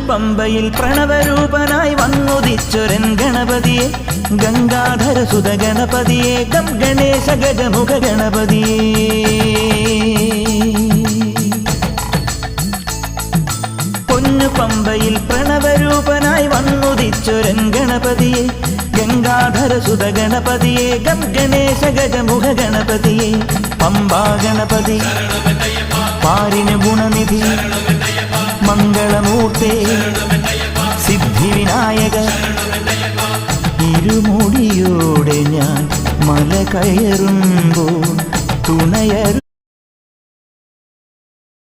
പമ്പയിൽ പ്രണവരൂപനായി വന്നുദിച്ചൊരൻ ഗണപതിയെ ഗംഗാധരസുത ഗണപതിയെ ഗം ഗണേശ ഗജമുഖ ഗണപതിയെ പമ്പയിൽ പ്രണവരൂപനായി വന്നുദിച്ചൊരൻ ഗണപതിയെ ഗംഗാധരസുത ഗണപതിയെ ഗം ഗണേശ ഗജമുഖ ഗണപതിയെ പമ്പാ ഗണപതി പാരിന് ഗുണനിധി മംഗളമൂർത്തേ സിദ്ധിവിനായക ഇരുമുടിയോടെ ഞാൻ മല കയറുമ്പോൾ തുണയരു